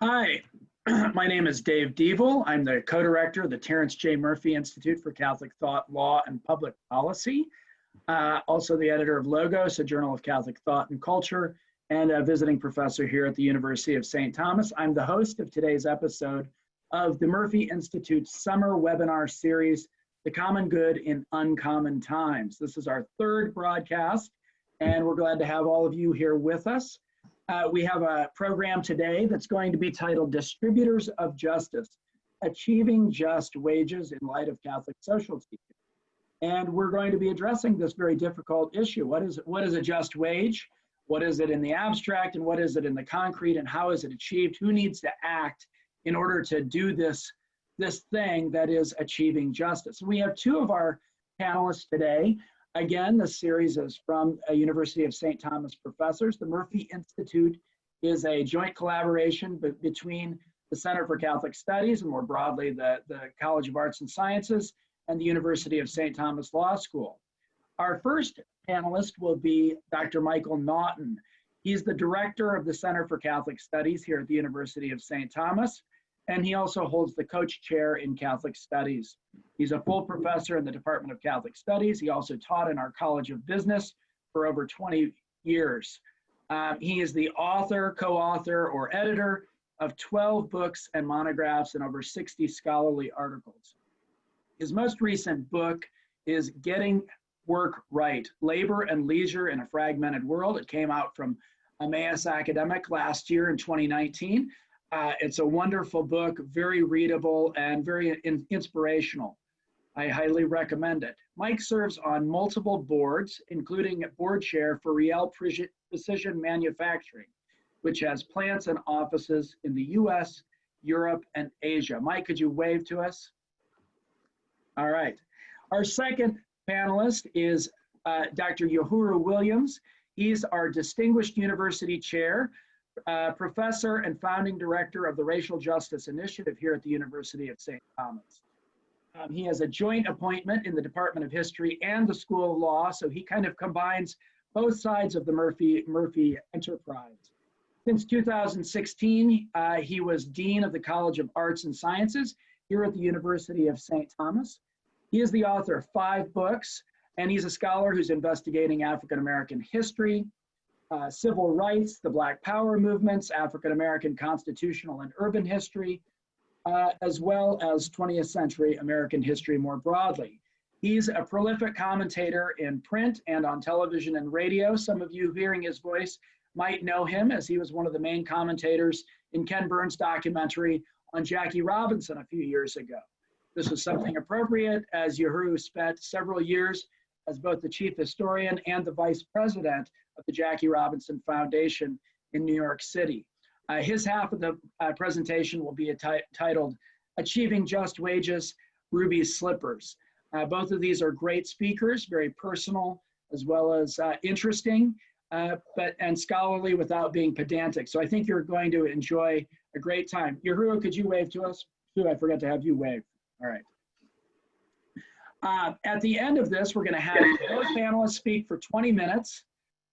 Hi, my name is Dave Devil. I'm the co-director of the Terrence J. Murphy Institute for Catholic Thought, Law, and Public Policy. Also the editor of Logos, a journal of Catholic thought and culture, and a visiting professor here at the University of St. Thomas. I'm the host of today's episode of the Murphy Institute's summer webinar series, The Common Good in Uncommon Times. This is our third broadcast, and we're glad to have all of you here with us. We have a program today that's going to be titled Distributors of Justice, Achieving Just Wages in Light of Catholic Social Teaching. And we're going to be addressing this very difficult issue. What is a just wage? What is it in the abstract, and what is it in the concrete, and how is it achieved? Who needs to act in order to do this thing that is achieving justice? And we have two of our panelists today. Again, this series is from a University of St. Thomas professors. The Murphy Institute is a joint collaboration between the Center for Catholic Studies and more broadly the College of Arts and Sciences and the University of St. Thomas Law School. Our first panelist will be Dr. Michael Naughton. He's the director of the Center for Catholic Studies here at the University of St. Thomas, and he also holds the Coach Chair in Catholic Studies. He's a full professor in the Department of Catholic Studies. He also taught in our College of Business for over 20 years. He is the author, co-author, or editor of 12 books and monographs and over 60 scholarly articles. His most recent book is Getting Work Right, Labor and Leisure in a Fragmented World. It came out from Emmaus Academic last year in 2019. It's a wonderful book, very readable and very inspirational. I highly recommend it. Mike serves on multiple boards, including a board chair for Riel Precision Manufacturing, which has plants and offices in the US, Europe, and Asia. Mike, could you wave to us? All right. Our second panelist is Dr. Uhuru Williams. He's our Distinguished University Chair, professor and founding director of the Racial Justice Initiative here at the University of St. Thomas. He has a joint appointment in the Department of History and the School of Law, so he kind of combines both sides of the Murphy enterprise. Since 2016, he was Dean of the College of Arts and Sciences here at the University of St. Thomas. He is the author of 5 books, and he's a scholar who's investigating African-American history, civil rights, the Black Power movements, African-American constitutional and urban history, as well as 20th century American history more broadly. He's a prolific commentator in print and on television and radio. Some of you hearing his voice might know him as he was one of the main commentators in Ken Burns' documentary on Jackie Robinson a few years ago. This was something appropriate as Uhuru spent several years as both the chief historian and the vice president of the Jackie Robinson Foundation in New York City. His half of the presentation will be titled Achieving Just Wages, Ruby's Slippers. Both of these are great speakers, very personal as well as interesting, and scholarly without being pedantic. So I think you're going to enjoy a great time. Uhuru, could you wave to us? I forgot to have you wave. All right. At the end of this, we're going to have both panelists speak for 20 minutes.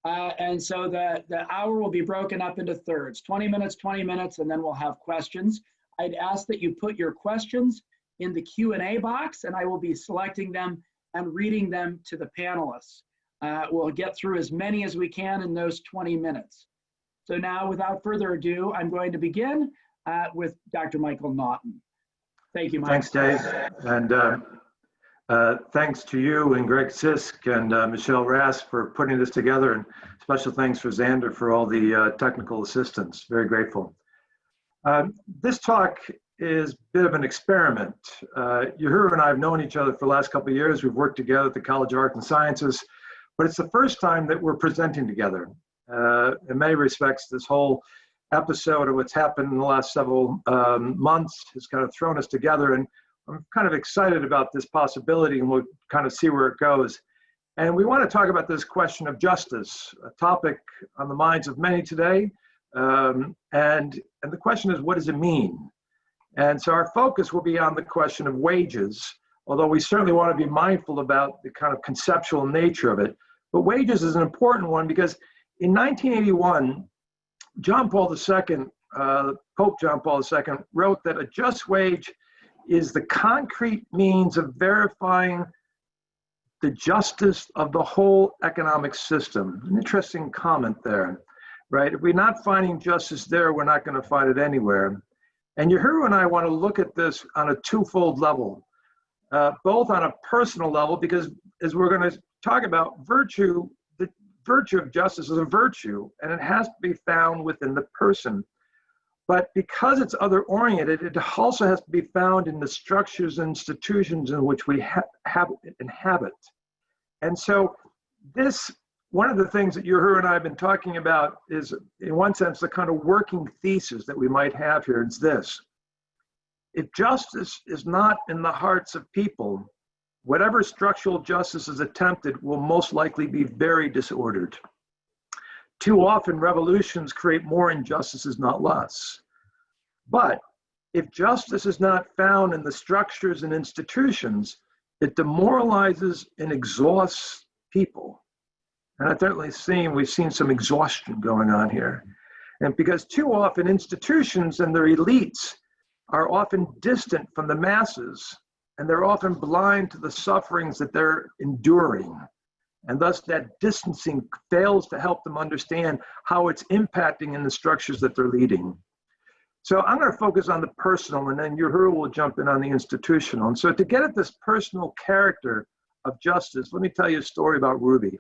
And so the hour will be broken up into thirds, 20 minutes, and then we'll have questions. I'd ask that you put your questions in the Q&A box, and I will be selecting them and reading them to the panelists. We'll get through as many as we can in those 20 minutes. So now, without further ado, I'm going to begin with Dr. Michael Naughton. Thank you, Mike. Thanks, Dave. And thanks to you and Greg Sisk and Michelle Rass for putting this together, and special thanks for Xander for all the technical assistance. Very grateful. This talk is a bit of an experiment. Uhuru and I have known each other for the last couple of years. We've worked together at the College of Arts and Sciences, but it's the first time that we're presenting together. In many respects, this whole episode of what's happened in the last several months has kind of thrown us together, and I'm kind of excited about this possibility, and we'll kind of see where it goes. And we want to talk about this question of justice, a topic on the minds of many today. And the question is, what does it mean? And so our focus will be on the question of wages, although we certainly want to be mindful about the kind of conceptual nature of it. But wages is an important one because in 1981, John Paul II Pope John Paul II, wrote that a just wage is the concrete means of verifying the justice of the whole economic system. An interesting comment there, right? If we're not finding justice there, we're not going to find it anywhere. And Uhuru and I want to look at this on a twofold level, both on a personal level, because as we're going to talk about virtue, the virtue of justice is a virtue, and it has to be found within the person. But because it's other-oriented, it also has to be found in the structures and institutions in which we inhabit. And so one of the things that Uhuru and I have been talking about is, in one sense, the kind of working thesis that we might have here is this. If justice is not in the hearts of people, whatever structural justice is attempted will most likely be very disordered. Too often, revolutions create more injustices, not less. But if justice is not found in the structures and institutions, it demoralizes and exhausts people. And I've certainly we've seen some exhaustion going on here. And because too often institutions and their elites are often distant from the masses, and they're often blind to the sufferings that they're enduring. And thus that distancing fails to help them understand how it's impacting in the structures that they're leading. So I'm going to focus on the personal, and then Uhuru will jump in on the institutional. And so to get at this personal character of justice, let me tell you a story about Ruby.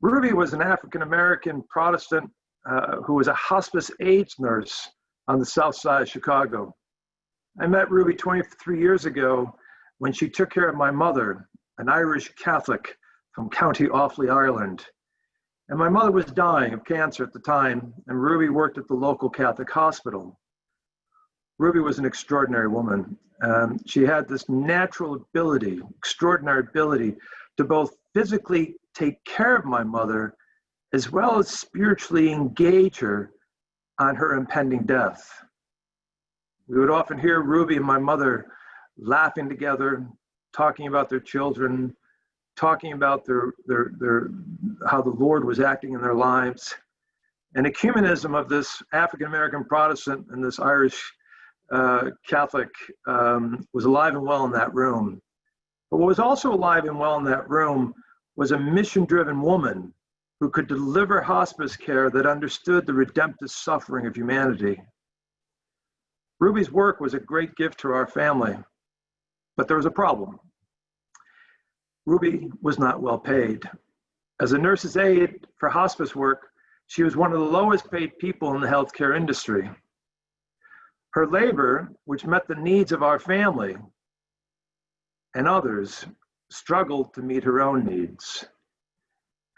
Ruby was an African-American Protestant who was a hospice AIDS nurse on the south side of Chicago. I met Ruby 23 years ago when she took care of my mother, an Irish Catholic from County Offaly, Ireland. And my mother was dying of cancer at the time, and Ruby worked at the local Catholic hospital. Ruby was an extraordinary woman. She had this natural ability, extraordinary ability, to both physically take care of my mother, as well as spiritually engage her on her impending death. We would often hear Ruby and my mother laughing together, talking about their children, talking about how the Lord was acting in their lives. And ecumenism of this African-American Protestant and this Irish Catholic was alive and well in that room. But what was also alive and well in that room was a mission-driven woman who could deliver hospice care that understood the redemptive suffering of humanity. Ruby's work was a great gift to our family, but there was a problem. Ruby was not well paid. As a nurse's aide for hospice work, she was one of the lowest paid people in the healthcare industry. Her labor, which met the needs of our family and others, struggled to meet her own needs.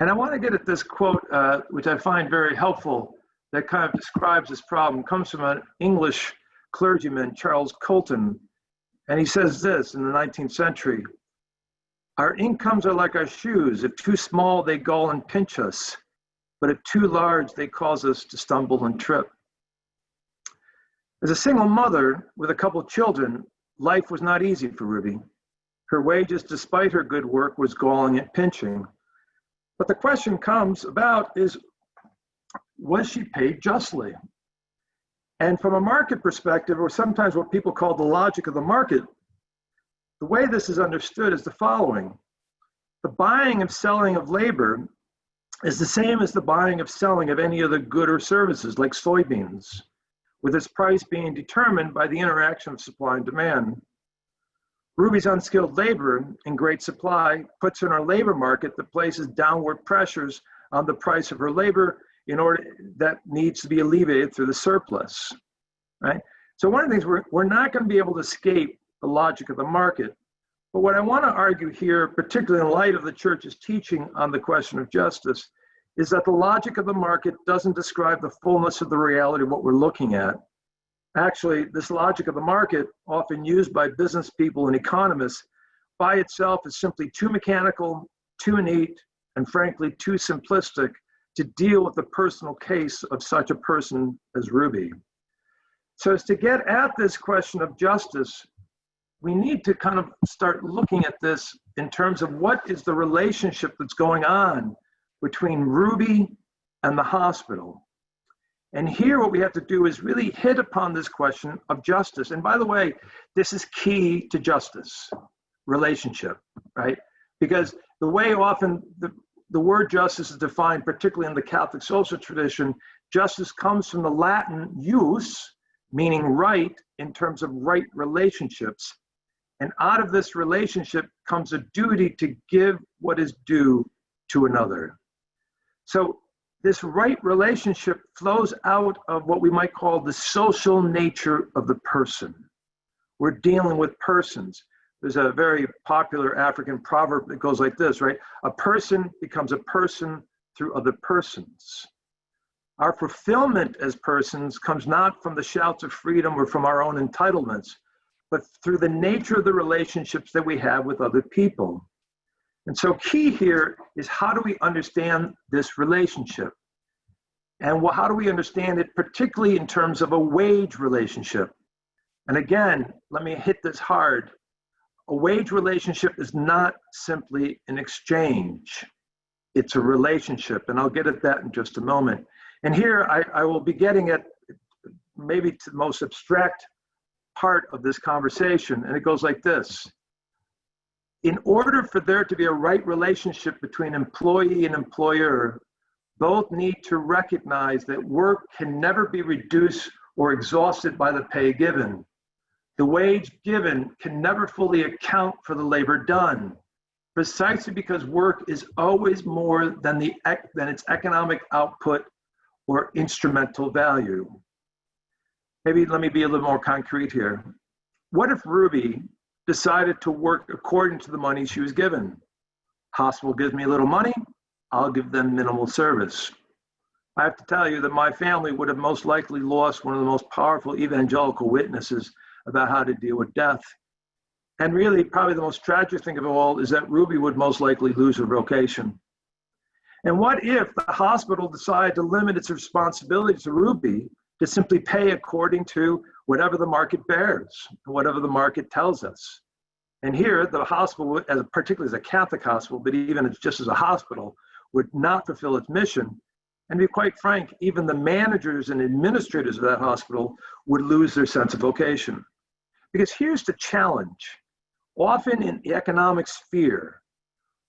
And I want to get at this quote, which I find very helpful, that kind of describes this problem. It comes from an English clergyman, Charles Colton, and he says this in the 19th century: "Our incomes are like our shoes. If too small, they gall and pinch us, but if too large, they cause us to stumble and trip." As a single mother with a couple of children, life was not easy for Ruby. Her wages, despite her good work, was galling and pinching. But the question comes about is, was she paid justly? And from a market perspective, or sometimes what people call the logic of the market, the way this is understood is the following. The buying and selling of labor is the same as the buying and selling of any other good or services, like soybeans, with its price being determined by the interaction of supply and demand. Ruby's unskilled labor in great supply puts her in a labor market that places downward pressures on the price of her labor in order that needs to be alleviated through the surplus, right? So one of the things, we're not going to be able to escape the logic of the market. But what I want to argue here, particularly in light of the church's teaching on the question of justice, is that the logic of the market doesn't describe the fullness of the reality of what we're looking at. Actually, this logic of the market, often used by business people and economists, by itself is simply too mechanical, too neat, and frankly, too simplistic to deal with the personal case of such a person as Ruby. So as to get at this question of justice, we need to kind of start looking at this in terms of what is the relationship that's going on between Ruby and the hospital. And here what we have to do is really hit upon this question of justice. And by the way, this is key to justice, relationship, right? Because the way often the word justice is defined, particularly in the Catholic social tradition, justice comes from the Latin jus, meaning right in terms of right relationships. And out of this relationship comes a duty to give what is due to another. So this right relationship flows out of what we might call the social nature of the person. We're dealing with persons. There's a very popular African proverb that goes like this, right? A person becomes a person through other persons. Our fulfillment as persons comes not from the shouts of freedom or from our own entitlements, but through the nature of the relationships that we have with other people. And so key here is, how do we understand this relationship? And how do we understand it, particularly in terms of a wage relationship? And again, let me hit this hard. A wage relationship is not simply an exchange. It's a relationship, and I'll get at that in just a moment. And here I will be getting at maybe to the most abstract part of this conversation, and it goes like this. In order for there to be a right relationship between employee and employer, both need to recognize that work can never be reduced or exhausted by the pay given. The wage given can never fully account for the labor done, precisely because work is always more than its economic output or instrumental value. Maybe let me be a little more concrete here. What if Ruby decided to work according to the money she was given? Hospital gives me a little money, I'll give them minimal service. I have to tell you that my family would have most likely lost one of the most powerful evangelical witnesses about how to deal with death. And really, probably the most tragic thing of all is that Ruby would most likely lose her vocation. And what if the hospital decided to limit its responsibility to Ruby to simply pay according to whatever the market bears, whatever the market tells us? And here, the hospital, particularly as a Catholic hospital, but even just as a hospital, would not fulfill its mission. And to be quite frank, even the managers and administrators of that hospital would lose their sense of vocation. Because here's the challenge. Often in the economic sphere,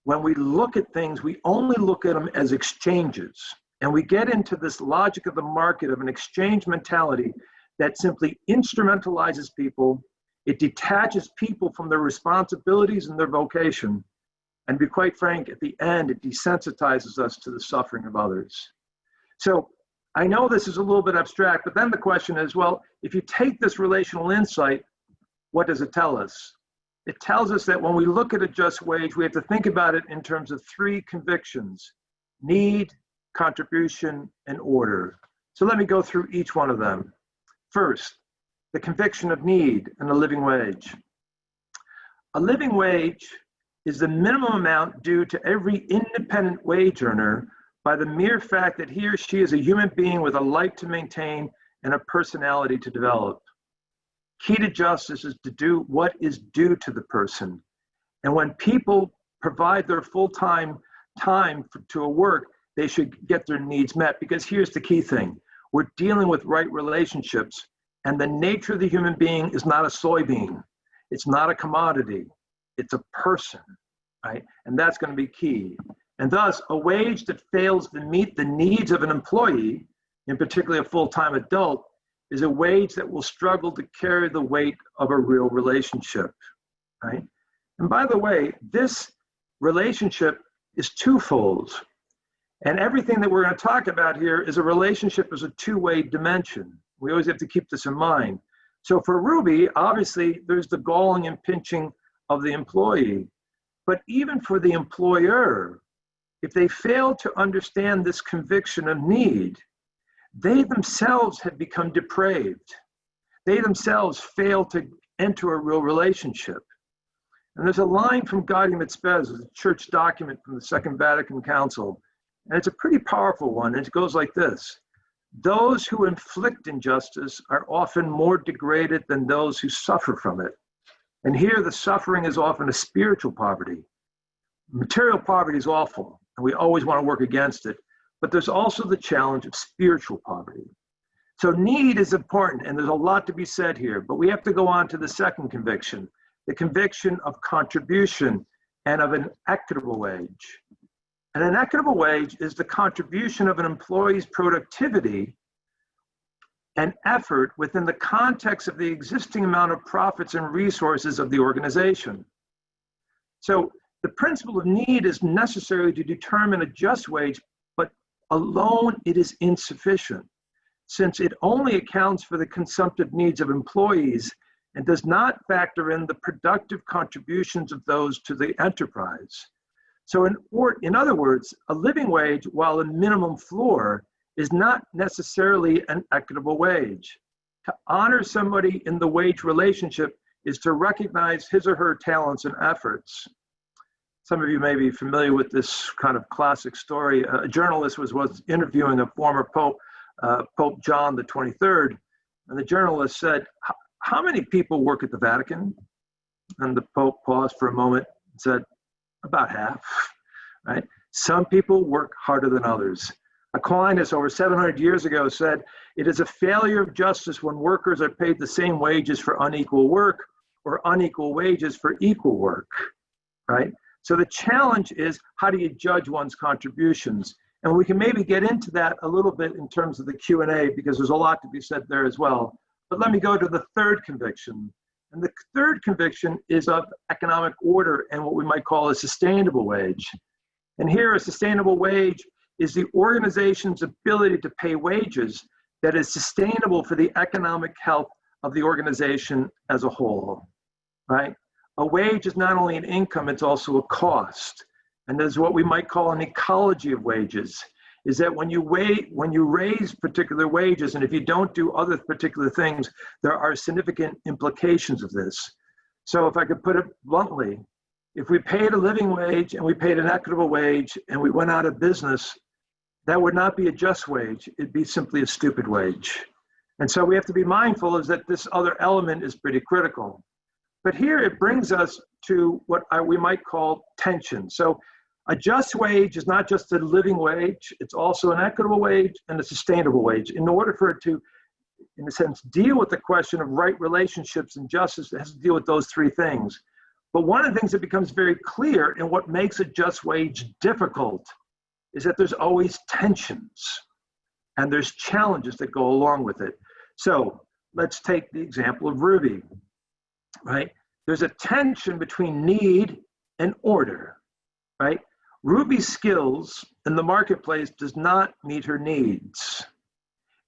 when we look at things, we only look at them as exchanges. And we get into this logic of the market of an exchange mentality that simply instrumentalizes people. It detaches people from their responsibilities and their vocation. And to be quite frank, at the end, it desensitizes us to the suffering of others. So I know this is a little bit abstract, but then the question is, well, if you take this relational insight, what does it tell us? It tells us that when we look at a just wage, we have to think about it in terms of three convictions: need, contribution, and order. So let me go through each one of them. First, the conviction of need and a living wage. A living wage is the minimum amount due to every independent wage earner by the mere fact that he or she is a human being with a life to maintain and a personality to develop. Key to justice is to do what is due to the person. And when people provide their full-time time to a work, they should get their needs met. Because here's the key thing. We're dealing with right relationships, and the nature of the human being is not a soybean. It's not a commodity. It's a person, right? And that's going to be key. And thus, a wage that fails to meet the needs of an employee, in particular a full-time adult, is a wage that will struggle to carry the weight of a real relationship, right? And by the way, this relationship is twofold. And everything that we're going to talk about here is a relationship as a two-way dimension. We always have to keep this in mind. So for Ruby, obviously, there's the galling and pinching of the employee. But even for the employer, if they fail to understand this conviction of need, they themselves have become depraved. They themselves fail to enter a real relationship. And there's a line from Gaudium et Spes, a church document from the Second Vatican Council, and it's a pretty powerful one, and it goes like this: those who inflict injustice are often more degraded than those who suffer from it. And here the suffering is often a spiritual poverty. Material poverty is awful, and we always want to work against it. But there's also the challenge of spiritual poverty. So need is important, and there's a lot to be said here, but we have to go on to the second conviction, the conviction of contribution and of an equitable wage. And an equitable wage is the contribution of an employee's productivity and effort within the context of the existing amount of profits and resources of the organization. So the principle of need is necessary to determine a just wage, but alone it is insufficient, since it only accounts for the consumptive needs of employees and does not factor in the productive contributions of those to the enterprise. So in other words, a living wage, while a minimum floor, is not necessarily an equitable wage. To honor somebody in the wage relationship is to recognize his or her talents and efforts. Some of you may be familiar with this kind of classic story. A journalist was interviewing a former Pope, Pope John the 23rd, and the journalist said, "How many people work at the Vatican?" And the Pope paused for a moment and said, "About half," right? Some people work harder than others. Aquinas, over 700 years ago, said, "It is a failure of justice when workers are paid the same wages for unequal work or unequal wages for equal work," right? So the challenge is, how do you judge one's contributions? And we can maybe get into that a little bit in terms of the Q&A, because there's a lot to be said there as well. But let me go to the third conviction. And the third conviction is of economic order and what we might call a sustainable wage. And here, a sustainable wage is the organization's ability to pay wages that is sustainable for the economic health of the organization as a whole, right? A wage is not only an income, it's also a cost. And there's what we might call an ecology of wages, is that when you raise particular wages, and if you don't do other particular things, there are significant implications of this. So if I could put it bluntly, if we paid a living wage and we paid an equitable wage and we went out of business, that would not be a just wage, it'd be simply a stupid wage. And so we have to be mindful is that this other element is pretty critical. But here it brings us to what we might call tension. So a just wage is not just a living wage, it's also an equitable wage and a sustainable wage. In order for it to, in a sense, deal with the question of right relationships and justice, it has to deal with those three things. But one of the things that becomes very clear in what makes a just wage difficult is that there's always tensions and there's challenges that go along with it. So let's take the example of Ruby, right? There's a tension between need and order, right? Ruby's skills in the marketplace does not meet her needs.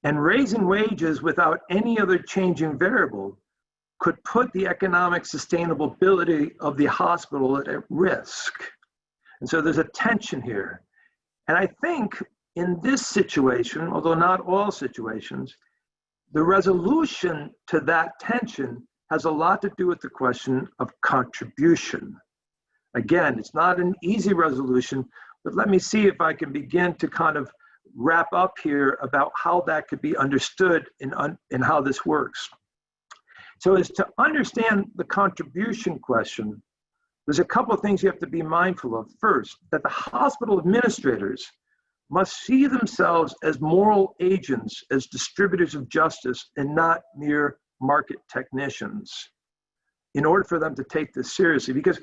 And raising wages without any other changing variable could put the economic sustainability of the hospital at risk. And so there's a tension here. And I think in this situation, although not all situations, the resolution to that tension has a lot to do with the question of contribution. Again, it's not an easy resolution, but let me see if I can begin to kind of wrap up here about how that could be understood in how this works. So as to understand the contribution question, there's a couple of things you have to be mindful of. First, that the hospital administrators must see themselves as moral agents, as distributors of justice, and not mere market technicians, in order for them to take this seriously. Because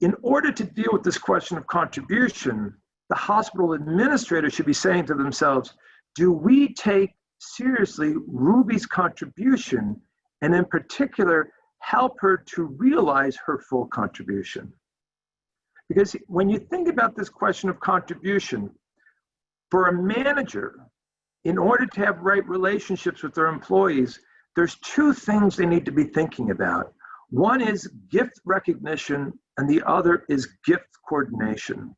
in order to deal with this question of contribution, the hospital administrator should be saying to themselves, do we take seriously Ruby's contribution, and in particular, help her to realize her full contribution? Because when you think about this question of contribution, for a manager, in order to have right relationships with their employees, there's two things they need to be thinking about. One is gift recognition, and the other is gift coordination.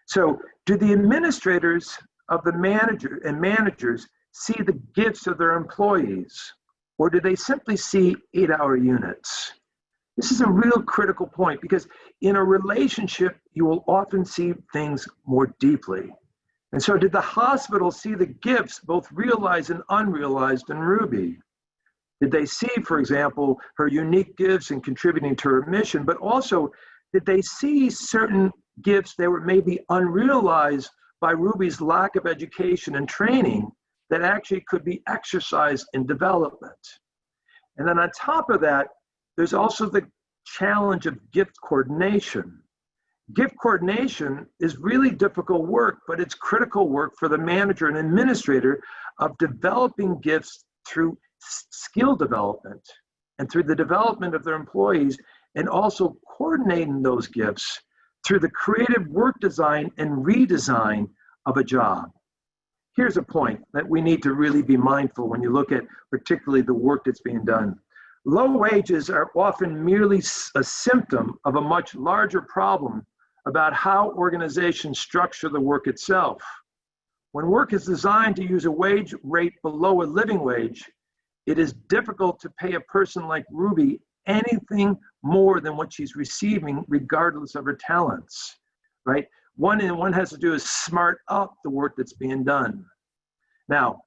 So do the administrators of the managers see the gifts of their employees, or do they simply see 8-hour units? This is a real critical point, because in a relationship, you will often see things more deeply. And so did the hospital see the gifts, both realized and unrealized, in Ruby? Did they see, for example, her unique gifts in contributing to her mission, but also did they see certain gifts that were maybe unrealized by Ruby's lack of education and training, that actually could be exercised in development. And then on top of that, there's also the challenge of gift coordination. Gift coordination is really difficult work, but it's critical work for the manager and administrator of developing gifts through skill development and through the development of their employees, and also coordinating those gifts through the creative work design and redesign of a job. Here's a point that we need to really be mindful when you look at particularly the work that's being done. Low wages are often merely a symptom of a much larger problem about how organizations structure the work itself. When work is designed to use a wage rate below a living wage, it is difficult to pay a person like Ruby anything more than what she's receiving, regardless of her talents, right? One has to do is smart up the work that's being done. Now,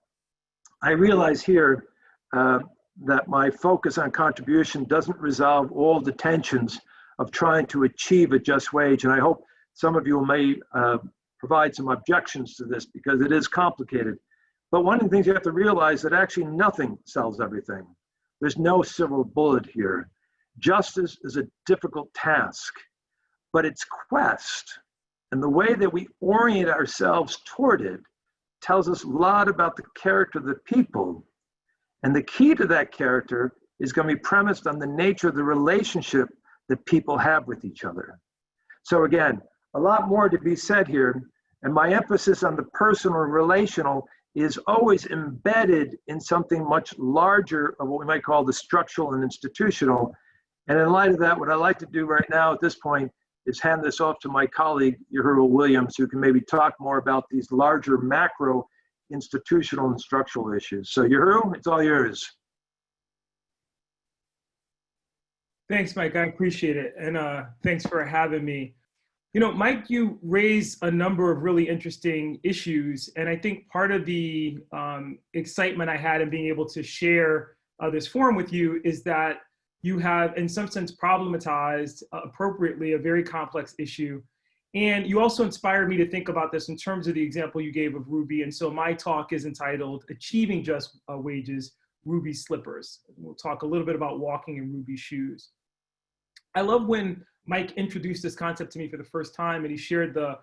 I realize here that my focus on contribution doesn't resolve all the tensions of trying to achieve a just wage, and I hope some of you may provide some objections to this because it is complicated. But one of the things you have to realize that actually nothing solves everything. There's no silver bullet here. Justice is a difficult task, but its quest and the way that we orient ourselves toward it tells us a lot about the character of the people. And the key to that character is going to be premised on the nature of the relationship that people have with each other. So again, a lot more to be said here, and my emphasis on the personal and relational is always embedded in something much larger of what we might call the structural and institutional. And in light of that, what I'd like to do right now at this point is hand this off to my colleague, Uhuru Williams, who can maybe talk more about these larger macro institutional and structural issues. So Uhuru, it's all yours. Thanks, Mike. I appreciate it. And thanks for having me. You know, Mike, you raised a number of really interesting issues. And I think part of the excitement I had in being able to share this forum with you is that you have, in some sense, problematized appropriately a very complex issue. And you also inspired me to think about this in terms of the example you gave of Ruby. And so my talk is entitled Achieving Just Wages, Ruby's Slippers. We'll talk a little bit about walking in Ruby's shoes. I love when Mike introduced this concept to me for the first time, and he shared the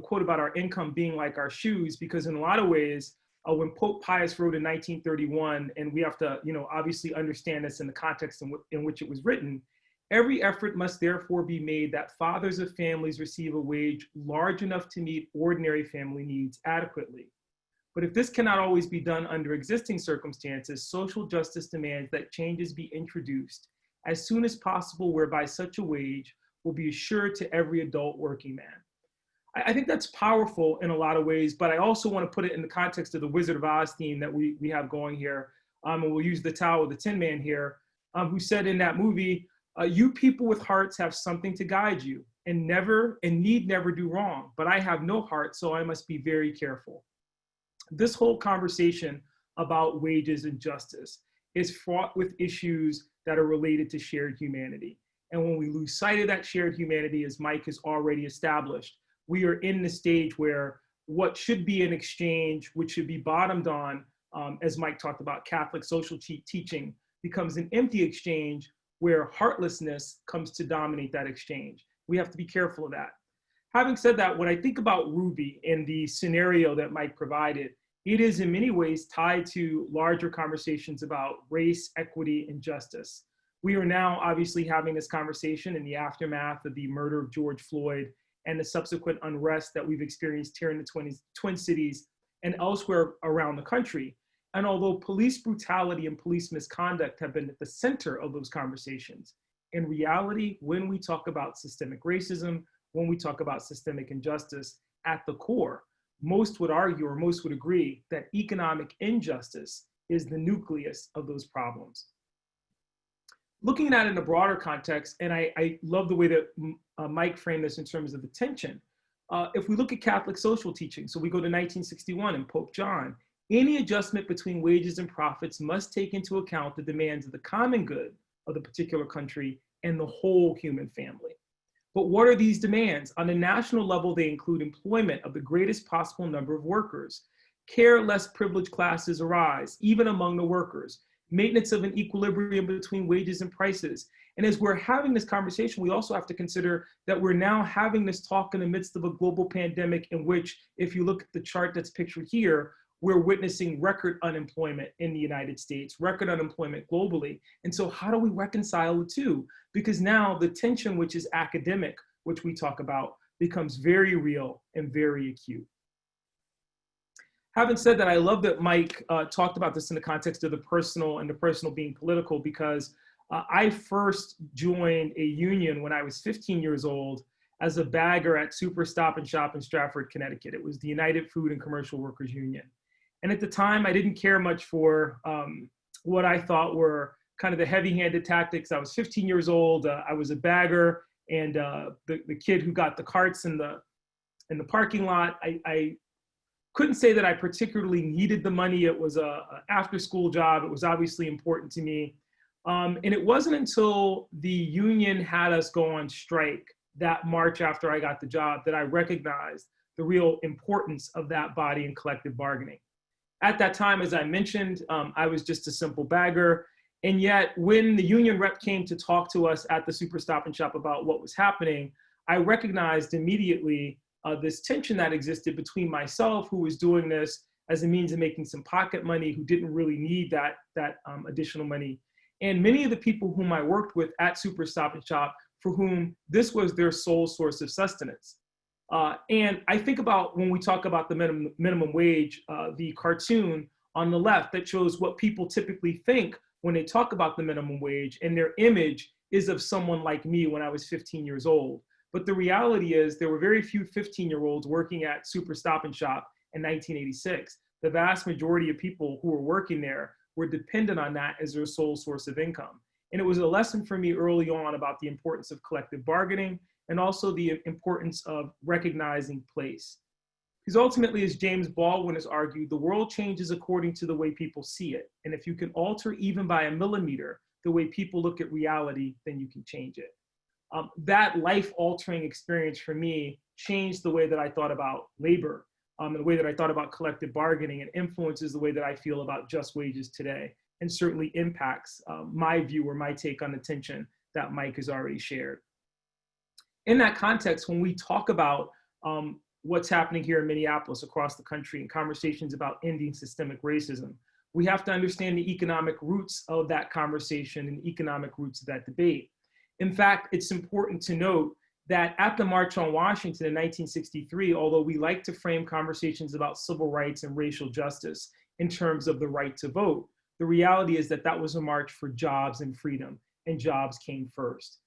quote about our income being like our shoes, because in a lot of ways, when Pope Pius wrote in 1931, and we have to, obviously understand this in the context in which it was written, every effort must therefore be made that fathers of families receive a wage large enough to meet ordinary family needs adequately. But if this cannot always be done under existing circumstances, social justice demands that changes be introduced as soon as possible, whereby such a wage will be assured to every adult working man. I think that's powerful in a lot of ways, but I also want to put it in the context of the Wizard of Oz theme that we have going here. And we'll use the towel of the Tin Man here, who said in that movie, you people with hearts have something to guide you and need never do wrong, but I have no heart, so I must be very careful. This whole conversation about wages and justice is fraught with issues that are related to shared humanity. And when we lose sight of that shared humanity, as Mike has already established, we are in the stage where what should be an exchange, which should be bottomed on, as Mike talked about, Catholic social teaching, becomes an empty exchange where heartlessness comes to dominate that exchange. We have to be careful of that. Having said that, when I think about Ruby and the scenario that Mike provided, it is in many ways tied to larger conversations about race, equity, and justice. We are now obviously having this conversation in the aftermath of the murder of George Floyd and the subsequent unrest that we've experienced here in the Twin Cities and elsewhere around the country. And although police brutality and police misconduct have been at the center of those conversations, in reality, when we talk about systemic racism, when we talk about systemic injustice, at the core, most would argue, or most would agree, that economic injustice is the nucleus of those problems. Looking at it in a broader context, and I love the way that Mike framed this in terms of the tension. If we look at Catholic social teaching, so we go to 1961 and Pope John, any adjustment between wages and profits must take into account the demands of the common good of the particular country and the whole human family. But what are these demands? On a national level, they include employment of the greatest possible number of workers, care less privileged classes arise, even among the workers, maintenance of an equilibrium between wages and prices. And as we're having this conversation, we also have to consider that we're now having this talk in the midst of a global pandemic in which, if you look at the chart that's pictured here, we're witnessing record unemployment in the United States, record unemployment globally. And so how do we reconcile the two? Because now the tension, which is academic, which we talk about, becomes very real and very acute. Having said that, I love that Mike talked about this in the context of the personal and the personal being political, because I first joined a union when I was 15 years old as a bagger at Super Stop and Shop in Stratford, Connecticut. It was the United Food and Commercial Workers Union. And at the time, I didn't care much for what I thought were kind of the heavy-handed tactics. I was 15 years old. I was a bagger, and the kid who got the carts in the parking lot. I couldn't say that I particularly needed the money. It was an after-school job. It was obviously important to me. And it wasn't until the union had us go on strike that March after I got the job that I recognized the real importance of that body and collective bargaining. At that time, as I mentioned, I was just a simple bagger. And yet when the union rep came to talk to us at the Super Stop and Shop about what was happening, I recognized immediately this tension that existed between myself, who was doing this as a means of making some pocket money, who didn't really need that additional money, and many of the people whom I worked with at Super Stop and Shop, for whom this was their sole source of sustenance. And I think about when we talk about the minimum wage, the cartoon on the left that shows what people typically think when they talk about the minimum wage, and their image is of someone like me when I was 15 years old. But the reality is there were very few 15-year-olds working at Super Stop and Shop in 1986. The vast majority of people who were working there were dependent on that as their sole source of income. And it was a lesson for me early on about the importance of collective bargaining and also the importance of recognizing place. Because ultimately, as James Baldwin has argued, the world changes according to the way people see it. And if you can alter even by a millimeter the way people look at reality, then you can change it. That life-altering experience for me changed the way that I thought about labor, and the way that I thought about collective bargaining, and influences the way that I feel about just wages today, and certainly impacts my view or my take on the tension that Mike has already shared. In that context, when we talk about what's happening here in Minneapolis, across the country, and conversations about ending systemic racism, we have to understand the economic roots of that conversation and the economic roots of that debate. In fact, it's important to note that at the March on Washington in 1963, although we like to frame conversations about civil rights and racial justice in terms of the right to vote, the reality is that that was a march for jobs and freedom, and jobs came first.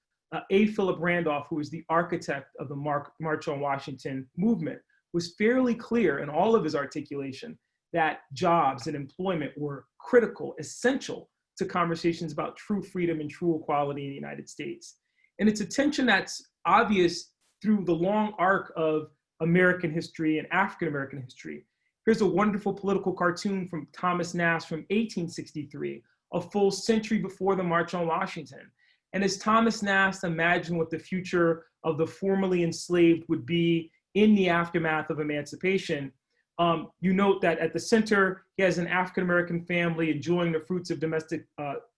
A. Philip Randolph, who was the architect of the March on Washington movement, was fairly clear in all of his articulation that jobs and employment were critical, essential to conversations about true freedom and true equality in the United States. And it's a tension that's obvious through the long arc of American history and African American history. Here's a wonderful political cartoon from Thomas Nast from 1863, a full century before the March on Washington. And as Thomas Nast imagined what the future of the formerly enslaved would be in the aftermath of emancipation, you note that at the center, he has an African-American family enjoying the fruits of domestic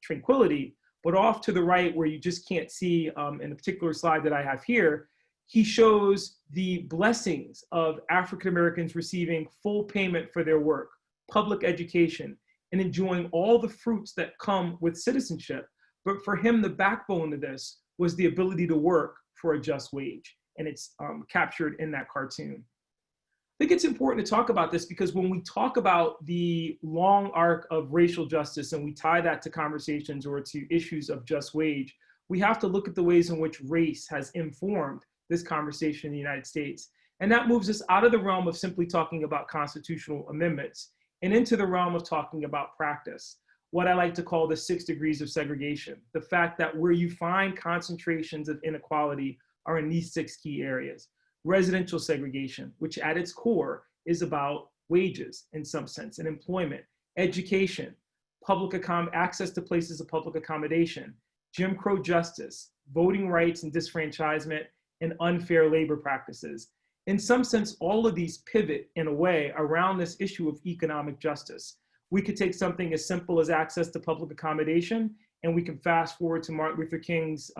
tranquility, but off to the right, where you just can't see in a particular slide that I have here, he shows the blessings of African-Americans receiving full payment for their work, public education, and enjoying all the fruits that come with citizenship. But for him, the backbone of this was the ability to work for a just wage. And it's captured in that cartoon. I think it's important to talk about this because when we talk about the long arc of racial justice and we tie that to conversations or to issues of just wage, we have to look at the ways in which race has informed this conversation in the United States. And that moves us out of the realm of simply talking about constitutional amendments and into the realm of talking about practice, what I like to call the 6 degrees of segregation, the fact that where you find concentrations of inequality are in these 6 key areas. Residential segregation, which at its core is about wages in some sense, and employment, education, access to places of public accommodation, Jim Crow justice, voting rights and disfranchisement, and unfair labor practices. In some sense, all of these pivot in a way around this issue of economic justice. We could take something as simple as access to public accommodation, and we can fast forward to Martin Luther King's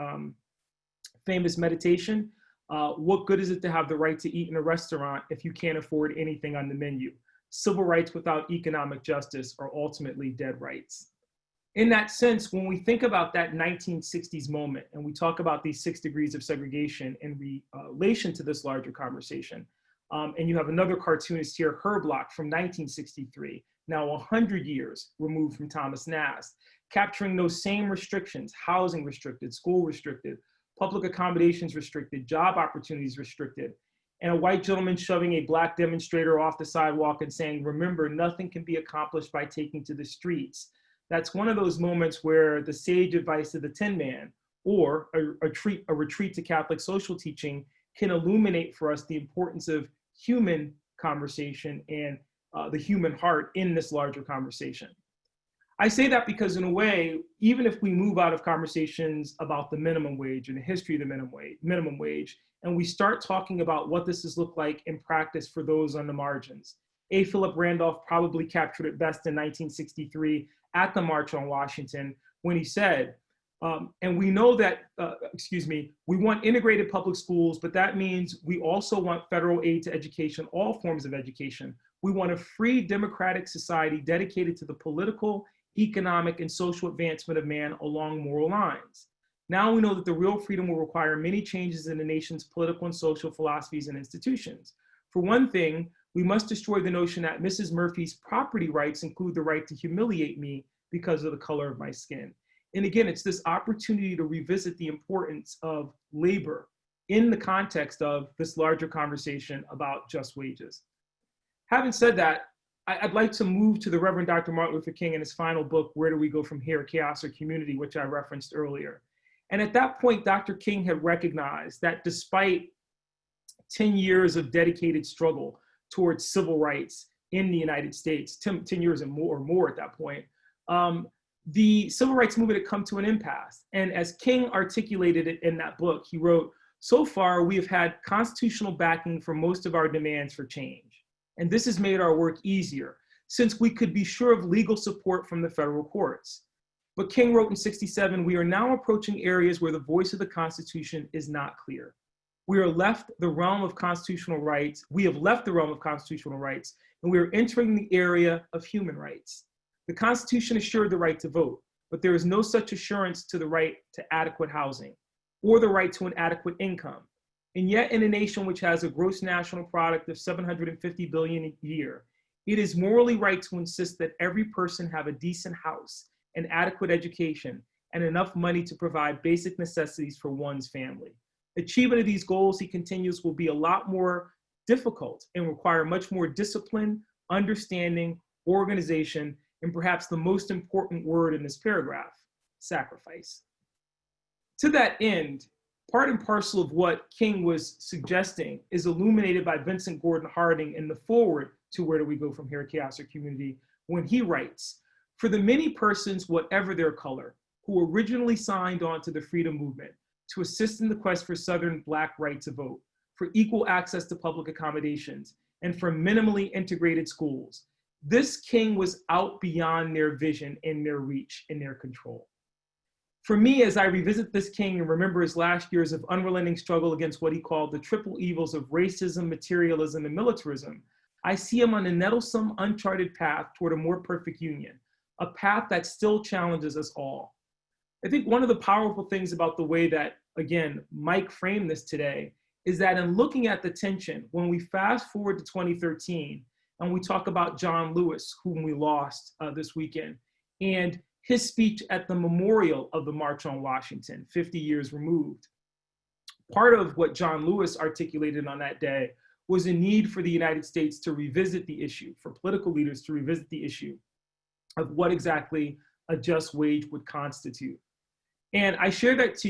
famous meditation. What good is it to have the right to eat in a restaurant if you can't afford anything on the menu? Civil rights without economic justice are ultimately dead rights. In that sense, when we think about that 1960s moment and we talk about these 6 degrees of segregation in relation to this larger conversation, and you have another cartoonist here, Herblock, from 1963, now 100 years removed from Thomas Nast, capturing those same restrictions: housing restricted, school restricted, public accommodations restricted, job opportunities restricted, and a white gentleman shoving a black demonstrator off the sidewalk and saying, "Remember, nothing can be accomplished by taking to the streets." That's one of those moments where the sage advice of the Tin Man, or a retreat to Catholic social teaching, can illuminate for us the importance of human conversation and the human heart in this larger conversation. I say that because in a way, even if we move out of conversations about the minimum wage and the history of the minimum wage, and we start talking about what this has looked like in practice for those on the margins, A. Philip Randolph probably captured it best in 1963 at the March on Washington when he said, and we know that, we want integrated public schools, but that means we also want federal aid to education, all forms of education. We want a free democratic society dedicated to the political, economic, and social advancement of man along moral lines. Now we know that the real freedom will require many changes in the nation's political and social philosophies and institutions. For one thing, we must destroy the notion that Mrs. Murphy's property rights include the right to humiliate me because of the color of my skin. And again, it's this opportunity to revisit the importance of labor in the context of this larger conversation about just wages. Having said that, I'd like to move to the Reverend Dr. Martin Luther King in his final book, Where Do We Go From Here, Chaos or Community, which I referenced earlier. And at that point, Dr. King had recognized that despite 10 years of dedicated struggle towards civil rights in the United States, 10 years and more at that point, the civil rights movement had come to an impasse. And as King articulated it in that book, he wrote, "So far, we have had constitutional backing for most of our demands for change. And this has made our work easier, since we could be sure of legal support from the federal courts." But King wrote in '67, "We are now approaching areas where the voice of the Constitution is not clear. We have left the realm of constitutional rights, and we are entering the area of human rights. The Constitution assured the right to vote, but there is no such assurance to the right to adequate housing or the right to an adequate income. And yet in a nation which has a gross national product of $750 billion a year, it is morally right to insist that every person have a decent house, an adequate education, and enough money to provide basic necessities for one's family. Achievement of these goals," he continues, "will be a lot more difficult and require much more discipline, understanding, organization, and perhaps the most important word in this paragraph, sacrifice." To that end, part and parcel of what King was suggesting is illuminated by Vincent Gordon Harding in the foreword to Where Do We Go From Here, Chaos or Community, when he writes, "For the many persons, whatever their color, who originally signed on to the freedom movement to assist in the quest for Southern Black right to vote, for equal access to public accommodations, and for minimally integrated schools, this King was out beyond their vision and their reach and their control." For me, as I revisit this King and remember his last years of unrelenting struggle against what he called the triple evils of racism, materialism, and militarism, I see him on a nettlesome, uncharted path toward a more perfect union, a path that still challenges us all. I think one of the powerful things about the way that, again, Mike framed this today is that in looking at the tension, when we fast forward to 2013, and we talk about John Lewis, whom we lost this weekend, and his speech at the memorial of the March on Washington, 50 years removed. Part of what John Lewis articulated on that day was a need for the United States to revisit the issue, for political leaders to revisit the issue of what exactly a just wage would constitute. And I share that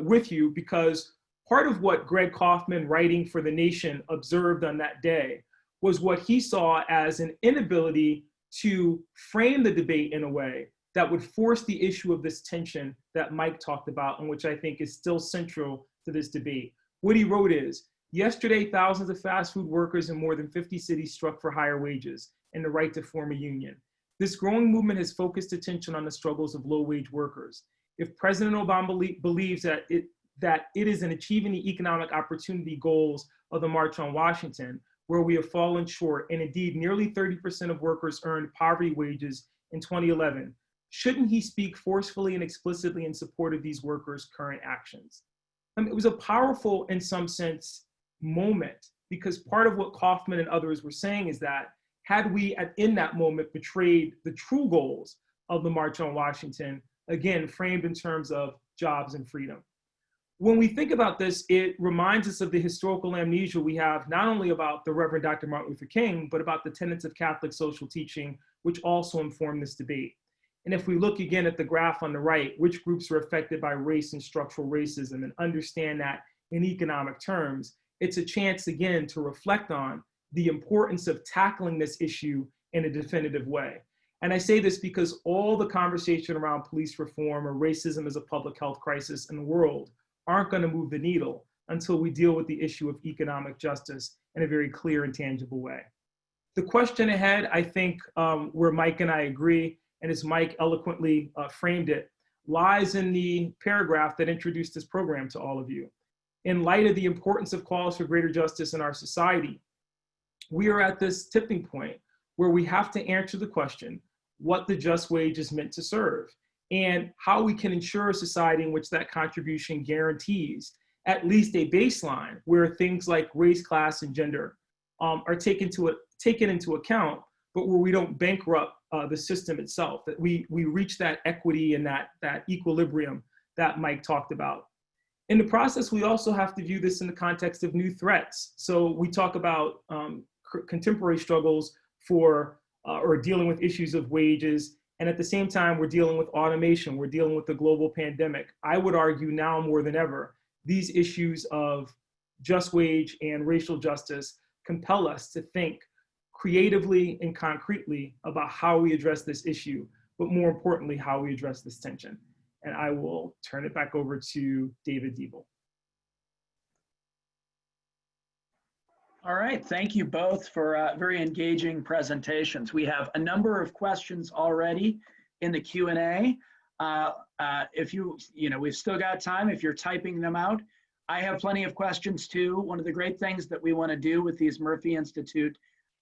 with you because part of what Greg Kaufman, writing for The Nation, observed on that day was what he saw as an inability to frame the debate in a way that would force the issue of this tension that Mike talked about, and which I think is still central to this debate. What he wrote is, Yesterday, thousands of fast food workers in more than 50 cities struck for higher wages and the right to form a union. This growing movement has focused attention on the struggles of low-wage workers. If President Obama believes that it is in achieving the economic opportunity goals of the March on Washington, where we have fallen short, and indeed nearly 30% of workers earned poverty wages in 2011, shouldn't he speak forcefully and explicitly in support of these workers' current actions? It was a powerful, in some sense, moment, because part of what Kaufman and others were saying is that had we in that moment betrayed the true goals of the March on Washington, again, framed in terms of jobs and freedom. When we think about this, it reminds us of the historical amnesia we have, not only about the Reverend Dr. Martin Luther King, but about the tenets of Catholic social teaching, which also inform this debate. And if we look again at the graph on the right, which groups are affected by race and structural racism, and understand that in economic terms, it's a chance again to reflect on the importance of tackling this issue in a definitive way. And I say this because all the conversation around police reform or racism as a public health crisis in the world aren't going to move the needle until we deal with the issue of economic justice in a very clear and tangible way. The question ahead, I think, where Mike and I agree, and as Mike eloquently framed it, lies in the paragraph that introduced this program to all of you. In light of the importance of calls for greater justice in our society, we are at this tipping point where we have to answer the question, what the just wage is meant to serve, and how we can ensure a society in which that contribution guarantees at least a baseline where things like race, class, and gender are taken into account, but where we don't bankrupt the system itself, that we reach that equity and that equilibrium that Mike talked about. In the process, we also have to view this in the context of new threats. So we talk about contemporary struggles for or dealing with issues of wages. And at the same time, we're dealing with automation. We're dealing with the global pandemic. I would argue now more than ever, these issues of just wage and racial justice compel us to think creatively and concretely about how we address this issue, but more importantly, how we address this tension. And I will turn it back over to David Diebel. All right, thank you both for very engaging presentations. We have a number of questions already in the Q&A. If we've still got time, if you're typing them out. I have plenty of questions too. One of the great things that we want to do with these Murphy Institute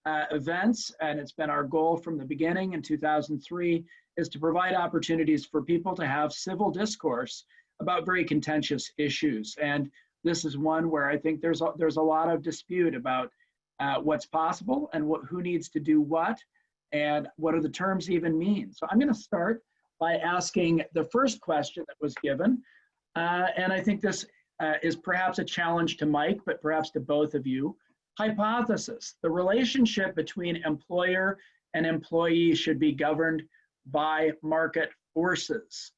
events, and it's been our goal from the beginning in 2003, is to provide opportunities for people to have civil discourse about very contentious issues. And this is one where I think there's a lot of dispute about what's possible and who needs to do what, and what do the terms even mean. So I'm going to start by asking the first question that was given, and I think this is perhaps a challenge to Mike, but perhaps to both of you. Hypothesis: the relationship between employer and employee should be governed by market forces.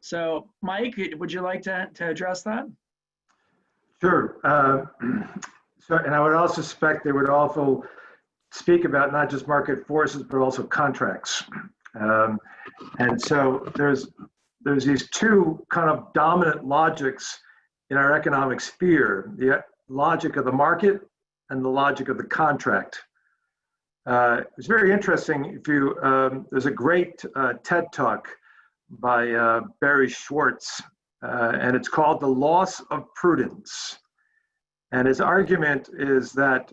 So Mike, would you like to address that? Sure. And I would also suspect they would also speak about not just market forces, but also contracts. And so there's these two kind of dominant logics in our economic sphere: the logic of the market and the logic of the contract. It's very interesting. There's a great TED Talk by Barry Schwartz, and it's called The Loss of Prudence. And his argument is that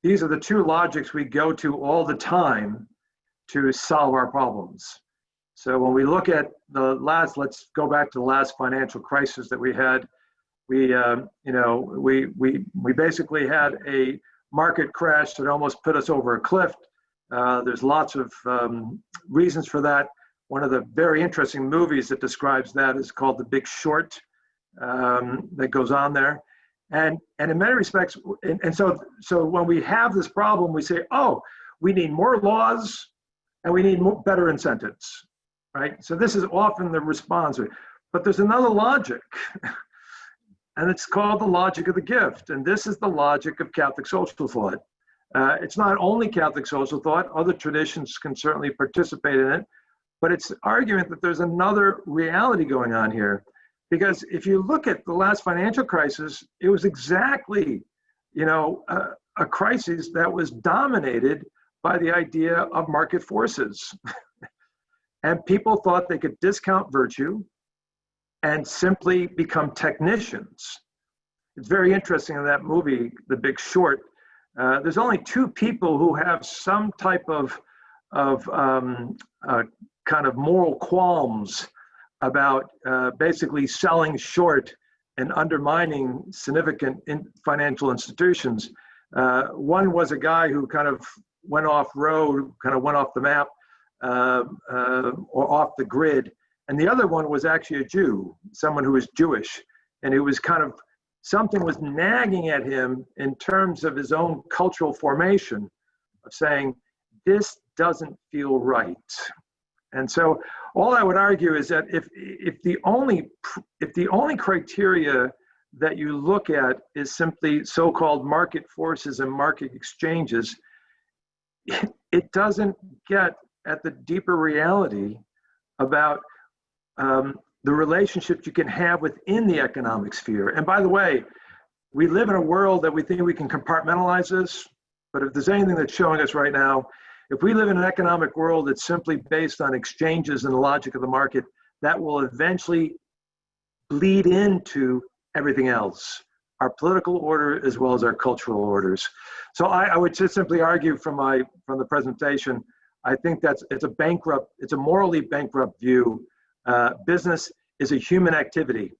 these are the two logics we go to all the time to solve our problems. So when we look at let's go back to the last financial crisis that we had. We basically had a market crash that almost put us over a cliff. There's lots of reasons for that. One of the very interesting movies that describes that is called The Big Short, that goes on there. And in many respects, and so when we have this problem, we say, oh, we need more laws and we need better incentives, right? So this is often the response. But there's another logic, and it's called the logic of the gift. And this is the logic of Catholic social thought. It's not only Catholic social thought, other traditions can certainly participate in it, but it's the argument that there's another reality going on here. Because if you look at the last financial crisis, it was exactly, a crisis that was dominated by the idea of market forces. And people thought they could discount virtue and simply become technicians. It's very interesting in that movie, The Big Short. There's only two people who have some type of kind of moral qualms about basically selling short and undermining significant financial institutions. One was a guy who kind of went off road, kind of went off the map or off the grid. And the other one was actually a Jew, someone who was Jewish, and who was kind of, something was nagging at him in terms of his own cultural formation of saying, this doesn't feel right. And so all I would argue is that if the only criteria that you look at is simply so-called market forces and market exchanges, it doesn't get at the deeper reality about the relationships you can have within the economic sphere. And by the way, we live in a world that we think we can compartmentalize this, but if there's anything that's showing us right now, if we live in an economic world that's simply based on exchanges and the logic of the market, that will eventually bleed into everything else, our political order as well as our cultural orders. So I would just simply argue from the presentation, I think it's a morally bankrupt view. Business is a human activity.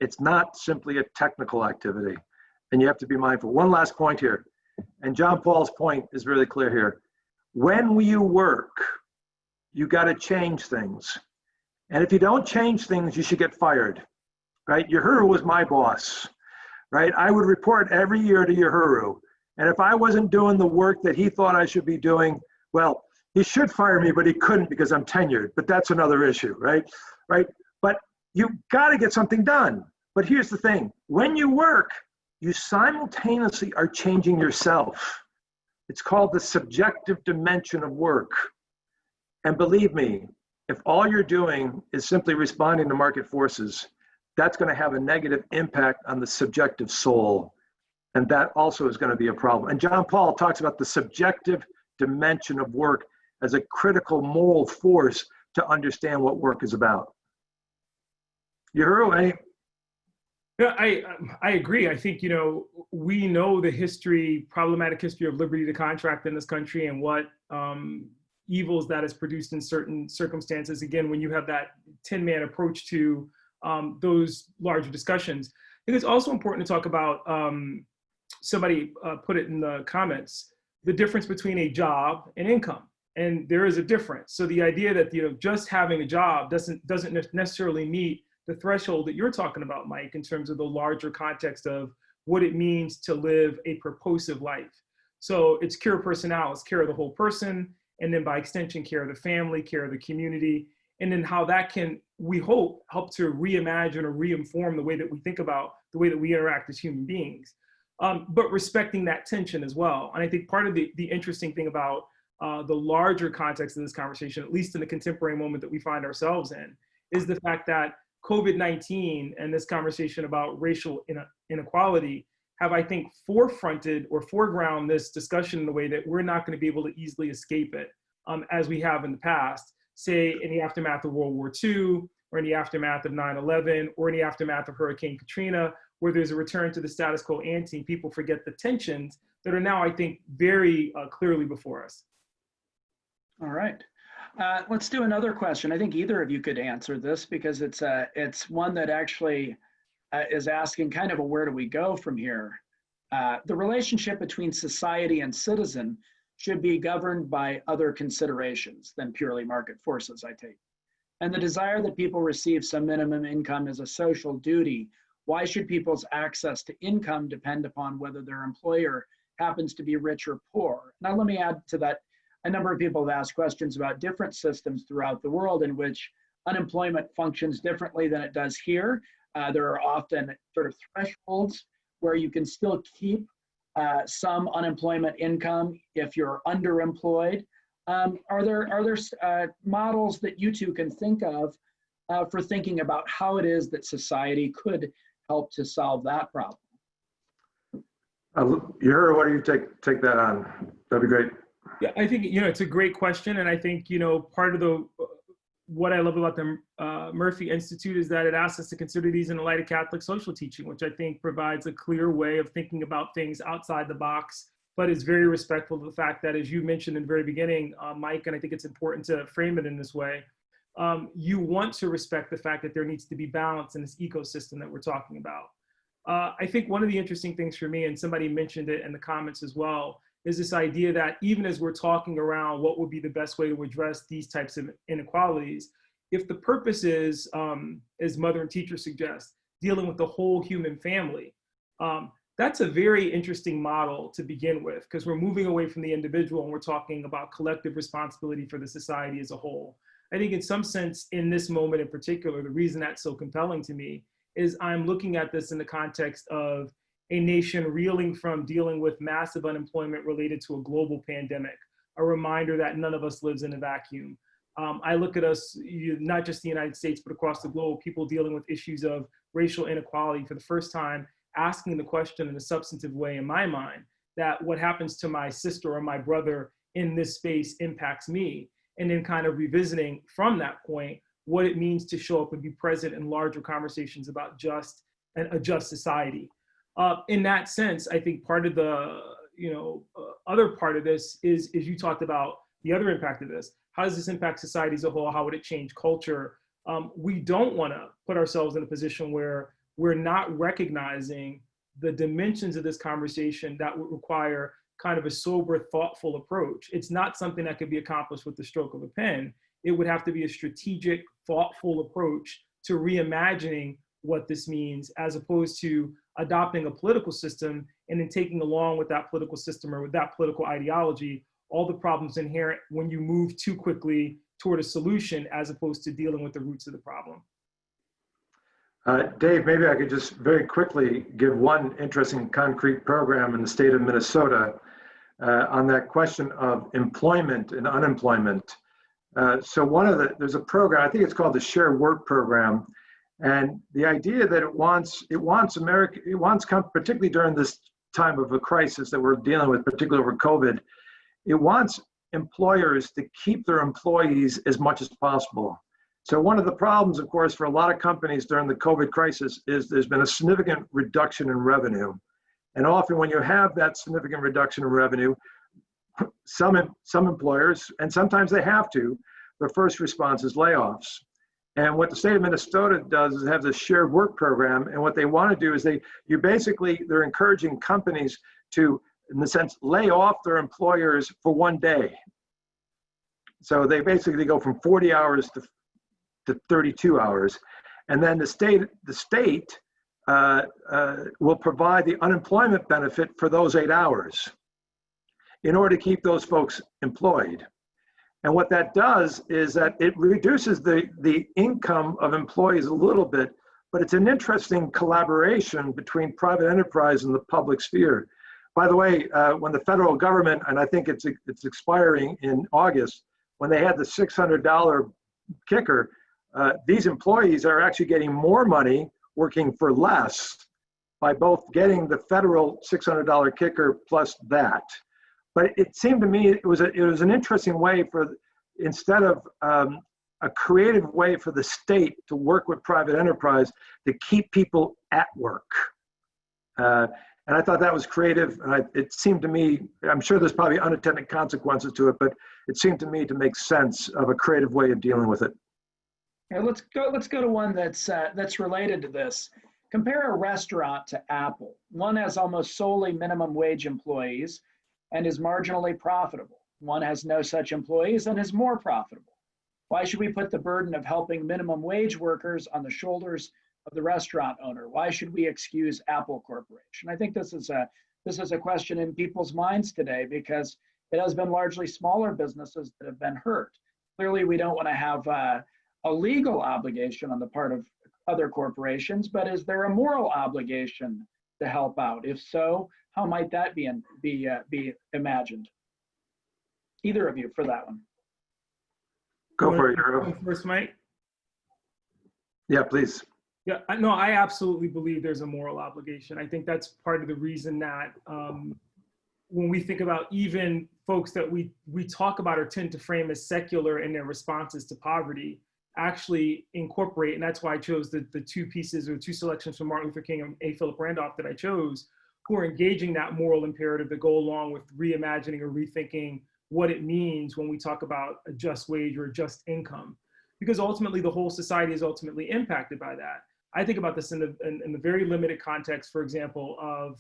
It's not simply a technical activity. And you have to be mindful. One last point here, and John Paul's point is really clear here. When you work, you got to change things. And if you don't change things, you should get fired, right? Uhuru was my boss, right? I would report every year to Uhuru. And if I wasn't doing the work that he thought I should be doing, well, he should fire me, but he couldn't because I'm tenured. But that's another issue, right? Right? But you got to get something done. But here's the thing. When you work, you simultaneously are changing yourself. It's called the subjective dimension of work. And believe me, if all you're doing is simply responding to market forces, that's going to have a negative impact on the subjective soul. And that also is going to be a problem. And John Paul talks about the subjective dimension of work as a critical moral force to understand what work is about. Uhuru, any? Yeah, I agree. I think, we know the problematic history of liberty to contract in this country and what evils that has produced in certain circumstances. Again, when you have that 10-man approach to those larger discussions. I think it's also important to talk about, somebody put it in the comments, the difference between a job and income. And there is a difference. So the idea that just having a job doesn't necessarily meet the threshold that you're talking about, Mike, in terms of the larger context of what it means to live a purposive life. So it's care personalis, care of the whole person, and then by extension, care of the family, care of the community, and then how that can, we hope, help to reimagine or reinform the way that we think about the way that we interact as human beings, but respecting that tension as well. And I think part of the interesting thing about the larger context of this conversation, at least in the contemporary moment that we find ourselves in, is the fact that COVID-19 and this conversation about racial inequality have, I think, forefronted or foreground this discussion in a way that we're not going to be able to easily escape it, as we have in the past, say in the aftermath of World War II, or in the aftermath of 9/11, or in the aftermath of Hurricane Katrina, where there's a return to the status quo ante. People forget the tensions that are now, I think, very clearly before us. All right. Let's do another question. I think either of you could answer this because it's one that actually is asking kind of a where do we go from here? The relationship between society and citizen should be governed by other considerations than purely market forces, I take. And the desire that people receive some minimum income is a social duty. Why should people's access to income depend upon whether their employer happens to be rich or poor? Now, let me add to that. A number of people have asked questions about different systems throughout the world in which unemployment functions differently than it does here. There are often sort of thresholds where you can still keep some unemployment income if you're underemployed. Are there models that you two can think of for thinking about how it is that society could help to solve that problem. Yura, why don't you take that on? That'd be great. Yeah, I think, it's a great question. And I think, part of what I love about the Murphy Institute is that it asks us to consider these in the light of Catholic social teaching, which I think provides a clear way of thinking about things outside the box, but is very respectful of the fact that, as you mentioned in the very beginning, Mike, and I think it's important to frame it in this way, you want to respect the fact that there needs to be balance in this ecosystem that we're talking about. I think one of the interesting things for me, and somebody mentioned it in the comments as well, is this idea that even as we're talking around what would be the best way to address these types of inequalities, if the purpose is, as Mother and Teacher suggest, dealing with the whole human family, that's a very interesting model to begin with, because we're moving away from the individual and we're talking about collective responsibility for the society as a whole. I think in some sense, in this moment in particular, the reason that's so compelling to me is I'm looking at this in the context of a nation reeling from dealing with massive unemployment related to a global pandemic, a reminder that none of us lives in a vacuum. I look at us, not just the United States, but across the globe, people dealing with issues of racial inequality for the first time, asking the question in a substantive way in my mind, that what happens to my sister or my brother in this space impacts me. And then kind of revisiting from that point, what it means to show up and be present in larger conversations about a just society. In that sense, I think part of the other part of this is you talked about the other impact of this. How does this impact society as a whole? How would it change culture? We don't want to put ourselves in a position where we're not recognizing the dimensions of this conversation that would require kind of a sober, thoughtful approach. It's not something that could be accomplished with the stroke of a pen. It would have to be a strategic, thoughtful approach to reimagining what this means, as opposed to adopting a political system and then taking along with that political system or with that political ideology all the problems inherent when you move too quickly toward a solution, as opposed to dealing with the roots of the problem. Dave, maybe I could just very quickly give one interesting concrete program in the state of Minnesota on that question of employment and unemployment. So there's a program, I think it's called the Shared Work Program, and the idea that it wants particularly during this time of a crisis that we're dealing with, particularly over COVID, it wants employers to keep their employees as much as possible. So one of the problems, of course, for a lot of companies during the COVID crisis is there's been a significant reduction in revenue. And often when you have that significant reduction in revenue, some employers, and sometimes they have to, their first response is layoffs. And what the state of Minnesota does is have this shared work program. And what they want to do is they're encouraging companies to, in the sense, lay off their employers for one day. So they basically go from 40 hours to 32 hours. And then the state will provide the unemployment benefit for those 8 hours in order to keep those folks employed. And what that does is that it reduces the income of employees a little bit, but it's an interesting collaboration between private enterprise and the public sphere. By the way, when the federal government, and I think it's expiring in August, when they had the $600 kicker, these employees are actually getting more money working for less by both getting the federal $600 kicker plus that. But it seemed to me it was an interesting way instead of a creative way for the state to work with private enterprise to keep people at work. And I thought that was creative, and it seemed to me, I'm sure there's probably unintended consequences to it, but it seemed to me to make sense of a creative way of dealing with it. Yeah, let's go to one that's related to this. Compare a restaurant to Apple. One has almost solely minimum wage employees and is marginally profitable. One has no such employees and is more profitable. Why should we put the burden of helping minimum wage workers on the shoulders of the restaurant owner? Why should we excuse Apple Corporation? I think this is a question in people's minds today, because it has been largely smaller businesses that have been hurt. Clearly, we don't want to have a legal obligation on the part of other corporations, but is there a moral obligation to help out? If so, how might that be imagined? Either of you for that one. Go for it, Yura. First, Mike. Yeah, please. Yeah, no, I absolutely believe there's a moral obligation. I think that's part of the reason that when we think about even folks that we talk about or tend to frame as secular in their responses to poverty, actually incorporate, and that's why I chose the two pieces or two selections from Martin Luther King and A. Philip Randolph that I chose, who are engaging that moral imperative that go along with reimagining or rethinking what it means when we talk about a just wage or a just income. Because ultimately the whole society is ultimately impacted by that. I think about this in the very limited context, for example, of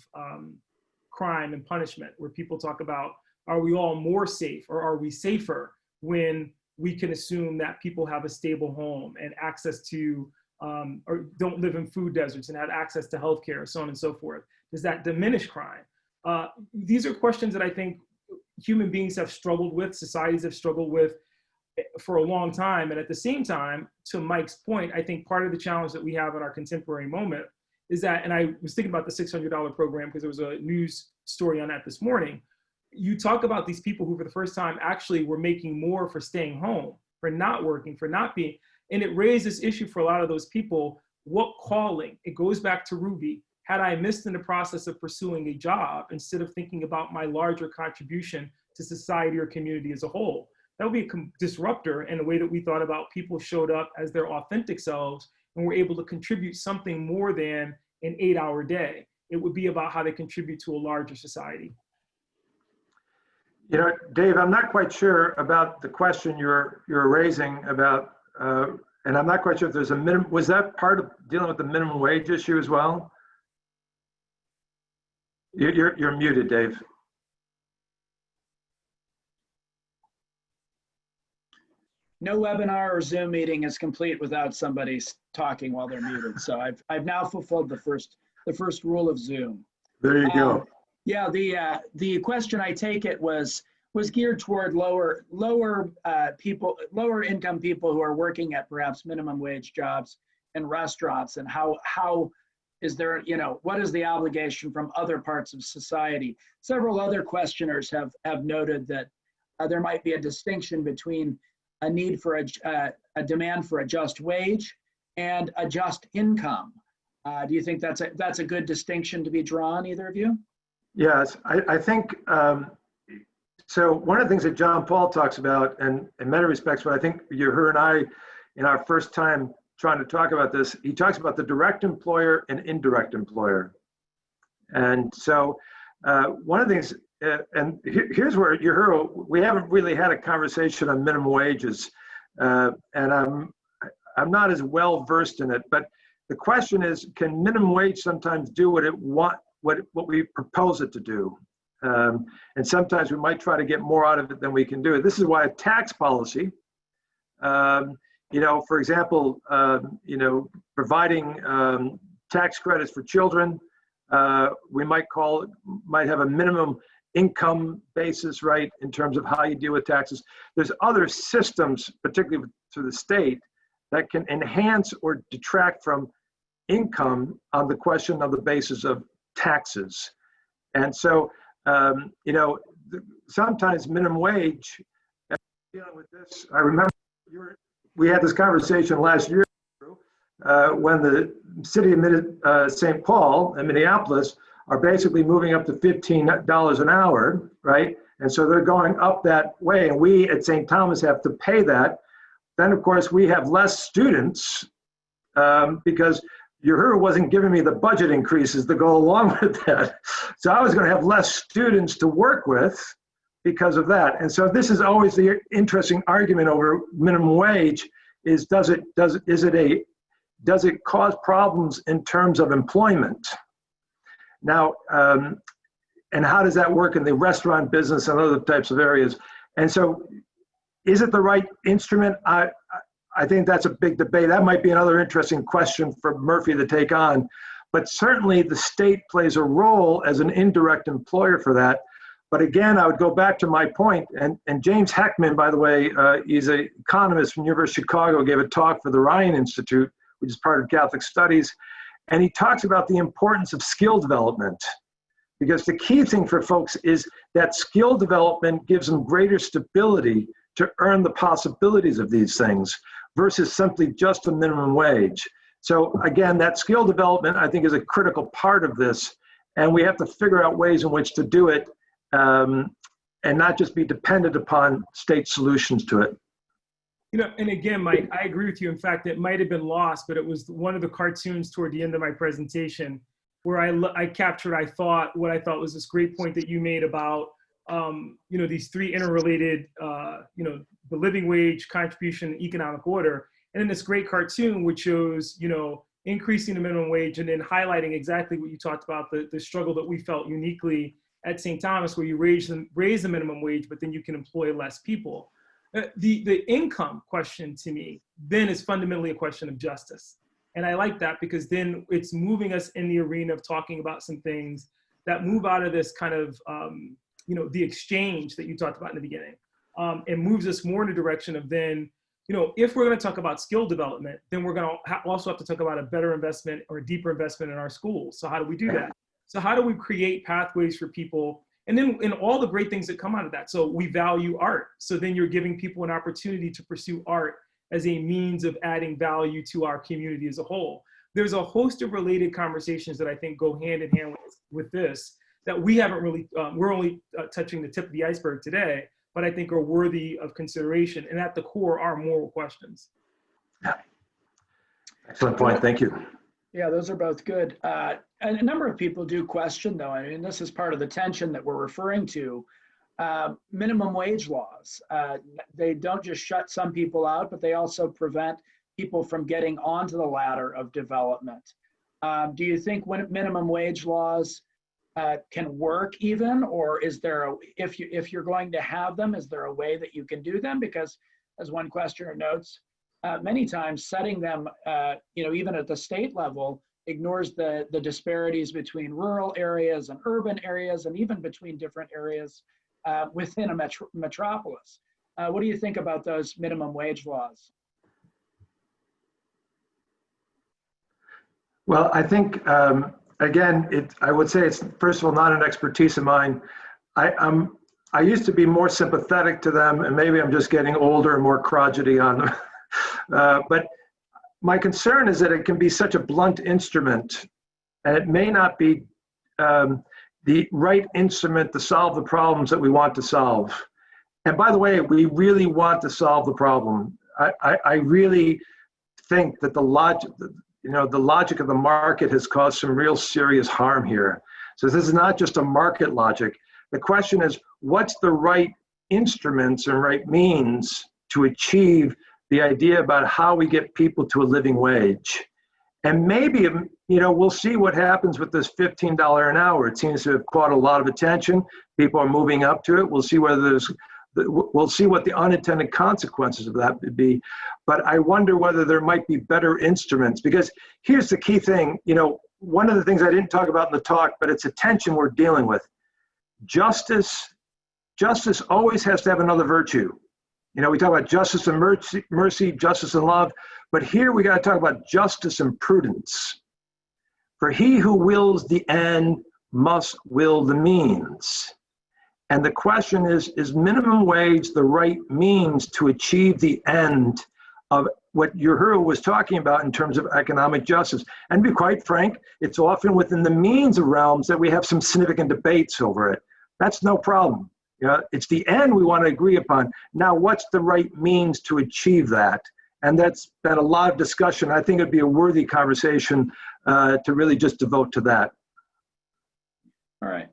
crime and punishment, where people talk about, are we all more safe or are we safer when we can assume that people have a stable home and access to, or don't live in food deserts and have access to healthcare, so on and so forth? Does that diminish crime? These are questions that I think human beings have struggled with, societies have struggled with for a long time. And at the same time, to Mike's point, I think part of the challenge that we have in our contemporary moment is that, and I was thinking about the $600 program because there was a news story on that this morning. You talk about these people who for the first time actually were making more for staying home, for not working, for not being, and it raised this issue for a lot of those people. What calling? It goes back to Ruby. Had I missed in the process of pursuing a job instead of thinking about my larger contribution to society or community as a whole? That would be a disruptor in the way that we thought about people showed up as their authentic selves and were able to contribute something more than an 8-hour day. It would be about how they contribute to a larger society. You know, Dave, I'm not quite sure about the question you're raising about, and I'm not quite sure if there's a minimum. Was that part of dealing with the minimum wage issue as well? You're muted, Dave. No webinar or Zoom meeting is complete without somebody talking while they're muted. So I've now fulfilled the first rule of Zoom. There you go. Yeah, the question, I take it, was geared toward lower income people who are working at perhaps minimum wage jobs in restaurants, and how is there, what is the obligation from other parts of society? Several other questioners have noted that there might be a distinction between a need for a demand for a just wage and a just income. Do you think that's a good distinction to be drawn, either of you? Yes, I think, so one of the things that John Paul talks about, and in many respects, what I think her and I, in our first time trying to talk about this, he talks about the direct employer and indirect employer. And so one of the things, and here's where we haven't really had a conversation on minimum wages, and I'm not as well versed in it, but the question is, can minimum wage sometimes do what we propose it to do? And sometimes we might try to get more out of it than we can do. This is why a tax policy, for example, providing tax credits for children, we might have a minimum income basis, right, in terms of how you deal with taxes. There's other systems, particularly through the state, that can enhance or detract from income on the question of the basis of taxes. And so, sometimes minimum wage, dealing with this, I remember we had this conversation last year when the city of St. Paul and Minneapolis are basically moving up to $15 an hour, right? And so they're going up that way, and we at St. Thomas have to pay that. Then, of course, we have less students because Uhuru wasn't giving me the budget increases to go along with that. So I was going to have less students to work with because of that. And so this is always the interesting argument over minimum wage: is does it cause problems in terms of employment? Now, and how does that work in the restaurant business and other types of areas? And so, is it the right instrument? I think that's a big debate. That might be another interesting question for Murphy to take on. But certainly the state plays a role as an indirect employer for that. But again, I would go back to my point, and James Heckman, by the way, he's an economist from University of Chicago, gave a talk for the Ryan Institute, which is part of Catholic Studies. And he talks about the importance of skill development, because the key thing for folks is that skill development gives them greater stability to earn the possibilities of these things versus simply just a minimum wage. So again, that skill development, I think, is a critical part of this. And we have to figure out ways in which to do it and not just be dependent upon state solutions to it. You know, and again, Mike, I agree with you. In fact, it might have been lost, but it was one of the cartoons toward the end of my presentation where I captured, what I thought was this great point that you made about, you know, these three interrelated, you know, the living wage, contribution, and economic order. And then this great cartoon, which shows, you know, increasing the minimum wage and then highlighting exactly what you talked about, the struggle that we felt uniquely at St. Thomas, where you raise the minimum wage, but then you can employ less people. The income question to me then is fundamentally a question of justice. And I like that because then it's moving us in the arena of talking about some things that move out of this kind of, you know, the exchange that you talked about in the beginning, and moves us more in the direction of then, you know, if we're going to talk about skill development, then we're going to also have to talk about a better investment or a deeper investment in our schools. So how do we do that? So how do we create pathways for people? And then in all the great things that come out of that. So we value art. So then you're giving people an opportunity to pursue art as a means of adding value to our community as a whole. There's a host of related conversations that I think go hand in hand with this that we haven't really, we're only touching the tip of the iceberg today, but I think are worthy of consideration. And at the core are moral questions. Yeah. Excellent point. Thank you. Yeah, those are both good. A number of people do question, though, I mean, this is part of the tension that we're referring to, minimum wage laws. They don't just shut some people out, but they also prevent people from getting onto the ladder of development. Do you think when minimum wage laws can work even, or is there, if you're going to have them, is there a way that you can do them? Because as one questioner notes, many times setting them, you know, even at the state level, ignores the disparities between rural areas and urban areas, and even between different areas within a metropolis. What do you think about those minimum wage laws? Well, I think, again, I would say it's, first of all, not an expertise of mine. I used to be more sympathetic to them, and maybe I'm just getting older and more crotchety on them. But my concern is that it can be such a blunt instrument, and it may not be the right instrument to solve the problems that we want to solve. And by the way, we really want to solve the problem. I really think that the logic of the market has caused some real serious harm here. So this is not just a market logic. The question is, what's the right instruments and right means to achieve the idea about how we get people to a living wage? And maybe, you know, we'll see what happens with this $15 an hour. It seems to have caught a lot of attention. People are moving up to it. We'll see whether we'll see what the unintended consequences of that would be. But I wonder whether there might be better instruments, because here's the key thing. You know, one of the things I didn't talk about in the talk, but it's a tension we're dealing with. Justice always has to have another virtue. You know, we talk about justice and mercy, justice and love, but here we got to talk about justice and prudence. For he who wills the end must will the means. And the question is minimum wage the right means to achieve the end of what your hero was talking about in terms of economic justice? And to be quite frank, it's often within the means of realms that we have some significant debates over it. That's no problem. You know, it's the end we want to agree upon. Now, what's the right means to achieve that? And that's been a lot of discussion. I think it'd be a worthy conversation to really just devote to that. All right,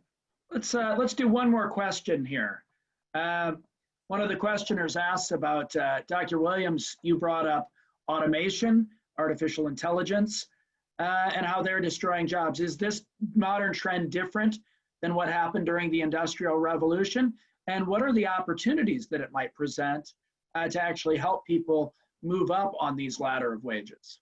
let's do one more question here. One of the questioners asked about, Dr. Williams, you brought up automation, artificial intelligence, and how they're destroying jobs. Is this modern trend different than what happened during the Industrial Revolution? And what are the opportunities that it might present to actually help people move up on these ladder of wages?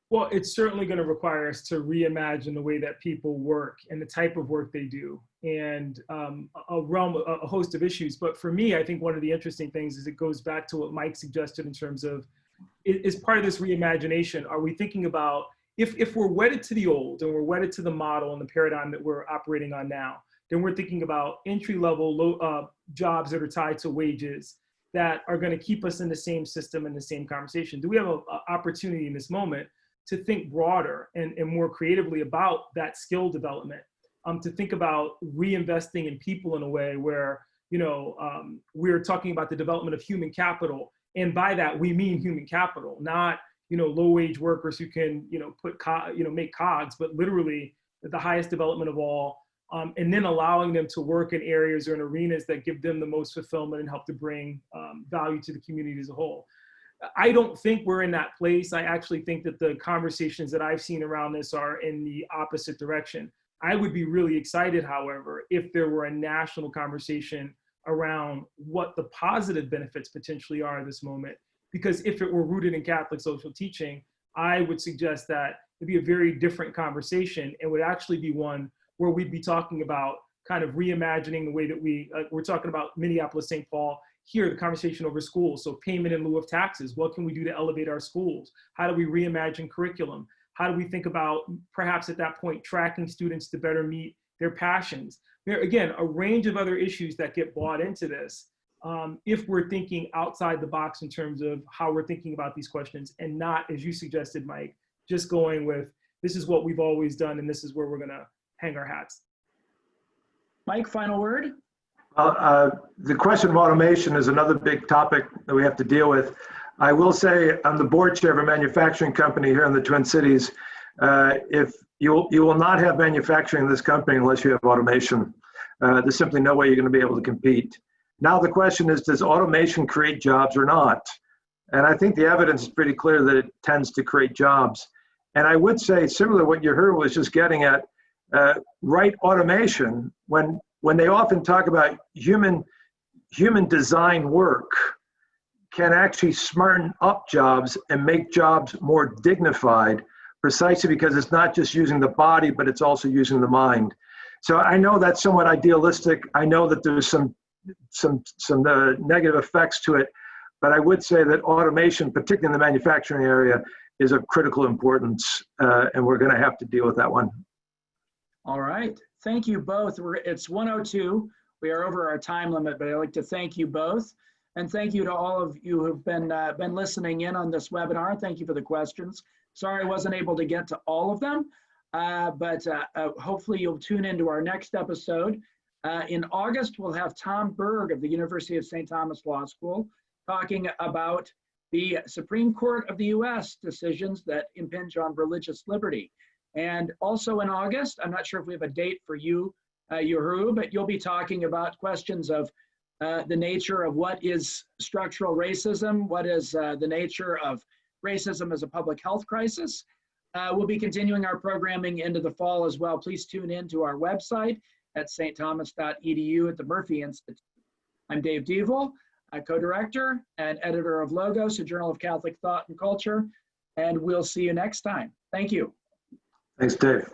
Well, it's certainly going to require us to reimagine the way that people work and the type of work they do, and a host of issues. But for me, I think one of the interesting things is it goes back to what Mike suggested in terms of, is part of this reimagination, are we thinking about, if we're wedded to the old and we're wedded to the model and the paradigm that we're operating on now, then we're thinking about entry-level jobs that are tied to wages that are going to keep us in the same system and the same conversation. Do we have an opportunity in this moment to think broader and more creatively about that skill development, to think about reinvesting in people in a way where, we're talking about the development of human capital. And by that, we mean human capital, not, low-wage workers who can, make cogs, but literally the highest development of all. And then allowing them to work in areas or in arenas that give them the most fulfillment and help to bring value to the community as a whole. I don't think we're in that place. I actually think that the conversations that I've seen around this are in the opposite direction. I would be really excited, however, if there were a national conversation around what the positive benefits potentially are at this moment. Because if it were rooted in Catholic social teaching, I would suggest that it'd be a very different conversation. It would actually be one where we'd be talking about kind of reimagining the way that we're talking about Minneapolis, St. Paul. Here, the conversation over schools. So payment in lieu of taxes. What can we do to elevate our schools? How do we reimagine curriculum? How do we think about perhaps at that point tracking students to better meet their passions? There, again, a range of other issues that get brought into this if we're thinking outside the box in terms of how we're thinking about these questions and not, as you suggested, Mike, just going with this is what we've always done and this is where we're going to hang our hats. Mike, final word? The question of automation is another big topic that we have to deal with. I will say I'm the board chair of a manufacturing company here in the Twin Cities. If you will not have manufacturing in this company unless you have automation. There's simply no way you're going to be able to compete. Now the question is, does automation create jobs or not? And I think the evidence is pretty clear that it tends to create jobs. And I would say, similar to what you heard was just getting at, right automation, when they often talk about human design work, can actually smarten up jobs and make jobs more dignified, precisely because it's not just using the body, but it's also using the mind. So I know that's somewhat idealistic. I know that there's some negative effects to it, but I would say that automation, particularly in the manufacturing area, is of critical importance, and we're going to have to deal with that one. All right. Thank you both. It's 1:02. We are over our time limit, but I'd like to thank you both. And thank you to all of you who've been listening in on this webinar. Thank you for the questions. Sorry I wasn't able to get to all of them, but hopefully you'll tune into our next episode. In August, we'll have Tom Berg of the University of St. Thomas Law School talking about the Supreme Court of the US decisions that impinge on religious liberty. And also in August, I'm not sure if we have a date for you, Uhuru, but you'll be talking about questions of the nature of what is structural racism, what is the nature of racism as a public health crisis. We'll be continuing our programming into the fall as well. Please tune in to our website at stthomas.edu at the Murphy Institute. I'm Dave Devil, co-director and editor of Logos, a journal of Catholic thought and culture, and we'll see you next time. Thank you. Thanks, Dave.